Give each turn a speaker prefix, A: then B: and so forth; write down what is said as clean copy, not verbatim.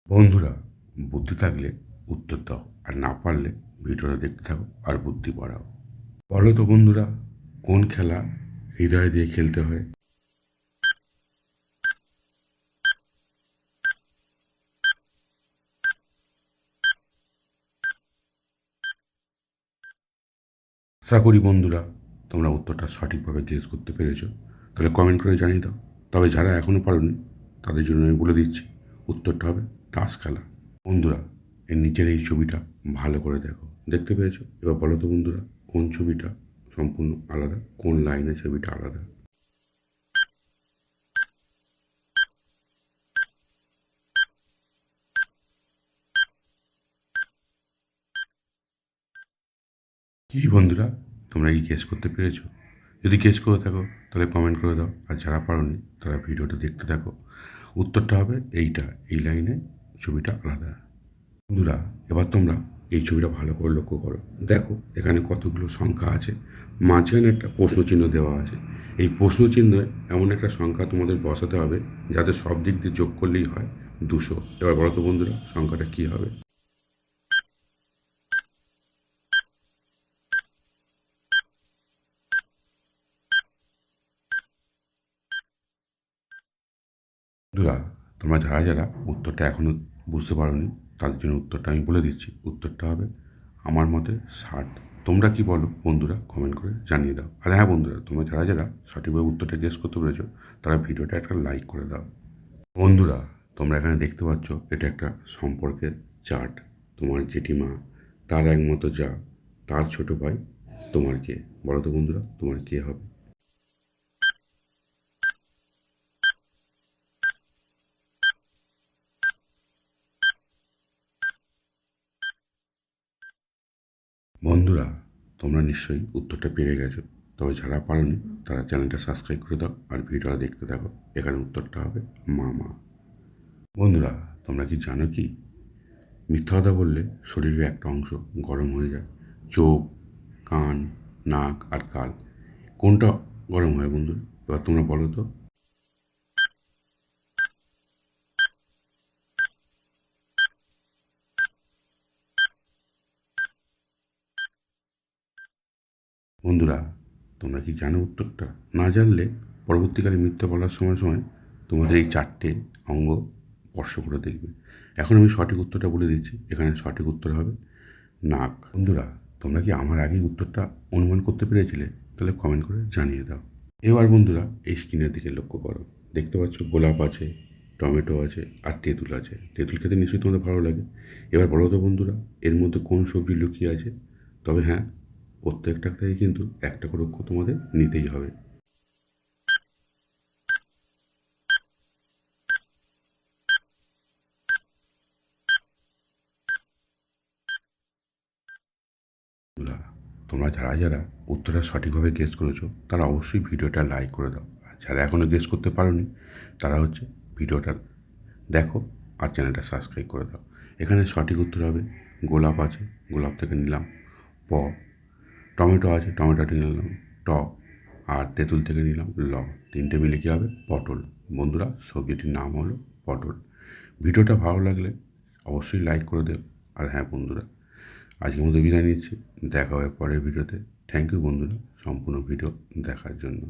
A: বন্ধুরা, বুদ্ধি থাকলে উত্তর দাও, আর না পারলে ভিডিওটা দেখতে থাকো আর বুদ্ধি বাড়াও। বলো তো বন্ধুরা, কোন খেলা হৃদয় দিয়ে খেলতে হয়? আশা করি বন্ধুরা তোমরা উত্তরটা সঠিকভাবে গেস করতে পেরেছো। তাহলে কমেন্ট করে জানিয়ে দাও। তবে যারা এখনও পারোনি তাদের জন্য আমি বলে দিচ্ছি, উত্তরটা হবে তাস খেলা। বন্ধুরা, এর নিচের এই ছবিটা ভালো করে দেখো, দেখতে পেয়েছো? এবার বলো তো বন্ধুরা, কোন ছবিটা সম্পূর্ণ আলাদা, কোন লাইনের ছবিটা আলাদা? কি বন্ধুরা, তোমরা কি গেস করতে পেরেছো? যদি গেস করে থাকো তাহলে কমেন্ট করে দাও, আর যারা পারোনি তারা ভিডিওটা দেখতে থাকো। উত্তরটা হবে এইটা, এই লাইনে ছবিটা আলাদা। বন্ধুরা, এবার তোমরা এই ছবিটা ভালো করে লক্ষ্য করো। দেখো এখানে কতগুলো সংখ্যা আছে, মাঝখানে একটা প্রশ্নচিহ্ন দেওয়া আছে। এই প্রশ্নচিহ্নে এমন একটা সংখ্যা তোমাদের বসাতে হবে যাতে সব দিক দিয়ে যোগ করলেই হয় 200। এবার বলো তো বন্ধুরা, সংখ্যাটা কী হবে? বন্ধুরা, তোমরা যারা যারা উত্তরটা এখনও বুঝতে পারোনি তাদের জন্য উত্তরটা আমি বলে দিচ্ছি। উত্তরটা হবে আমার মতে 60। তোমরা কি বলো বন্ধুরা, কমেন্ট করে জানিয়ে দাও। আর হ্যাঁ বন্ধুরা, তোমরা যারা যারা সঠিকভাবে উত্তরটা গেস করতে পেরেছো তারা ভিডিওটা একটা লাইক করে দাও। বন্ধুরা, তোমরা এখানে দেখতে পাচ্ছ এটা একটা সম্পর্কের চার্ট। তোমার জেঠিমা, তার একমতো যা, তার ছোট ভাই, তোমার কে? বলো তো বন্ধুরা, তোমার কে হবে? বন্ধুরা, তোমরা নিশ্চয়ই উত্তরটা পেরে গেছো। তবে যারা পারোনি তারা চ্যানেলটা সাবস্ক্রাইব করে দাও আর ভিডিওটা দেখতে থাকো। এখানে উত্তরটা হবে মামা। বন্ধুরা, তোমরা কি জানো কি, মিথ্যা কথা বললে শরীরের একটা অংশ গরম হয়ে যায়। চোখ, কান, নাক আর গাল, কোনটা গরম হয় বন্ধুরা? এবার তোমরা বলো তো। বন্ধুরা, তোমরা কি জানো উত্তরটা? না জানলে পরবর্তীকালে মিথ্যা বলার সময় সময় তোমাদের এই 4টে অঙ্গ স্পর্শ করে দেখবে। এখন আমি সঠিক উত্তরটা বলে দিচ্ছি। এখানে সঠিক উত্তর হবে নাক। বন্ধুরা, তোমরা কি আমার আগেই উত্তরটা অনুমান করতে পেরেছিলে? তাহলে কমেন্ট করে জানিয়ে দাও। এবার বন্ধুরা, এই স্ক্রিনের দিকে লক্ষ্য করো। দেখতে পাচ্ছ গোলাপ আছে, টমেটো আছে আর তেঁতুল আছে। তেঁতুল খেতে নিশ্চয়ই তোমাদের ভালো লাগে। এবার বলো তো বন্ধুরা, এর মধ্যে কোন সবজি লুকিয়ে আছে? তবে হ্যাঁ, প্রত্যেকটা থেকে কিন্তু একটা করে অক্ষর তোমাদের নিতেই হবে। বন্ধুরা, তোমরা যারা যারা উত্তরটা সঠিকভাবে গেস করেছো তারা অবশ্যই ভিডিওটা লাইক করে দাও। আর যারা এখনও গেস করতে পারোনি তারা হচ্ছে ভিডিওটা দেখো আর চ্যানেলটা সাবস্ক্রাইব করে দাও। এখানে সঠিক উত্তর হবে গোলাপ আছে, গোলাপ থেকে নিলাম প। টমেটো আছে, টমেটো থেকে নিলাম ট। আর তেঁতুল থেকে নিলাম ল। তিনটে মিলে কী হবে? পটল। বন্ধুরা, সবজিটির নাম হলো পটল। ভিডিওটা ভালো লাগলে অবশ্যই লাইক করে দেব। আর হ্যাঁ বন্ধুরা, আজকের মতো বিদায় নিচ্ছি। দেখা হবে পরের ভিডিওতে। থ্যাংক ইউ বন্ধুরা সম্পূর্ণ ভিডিও দেখার জন্য।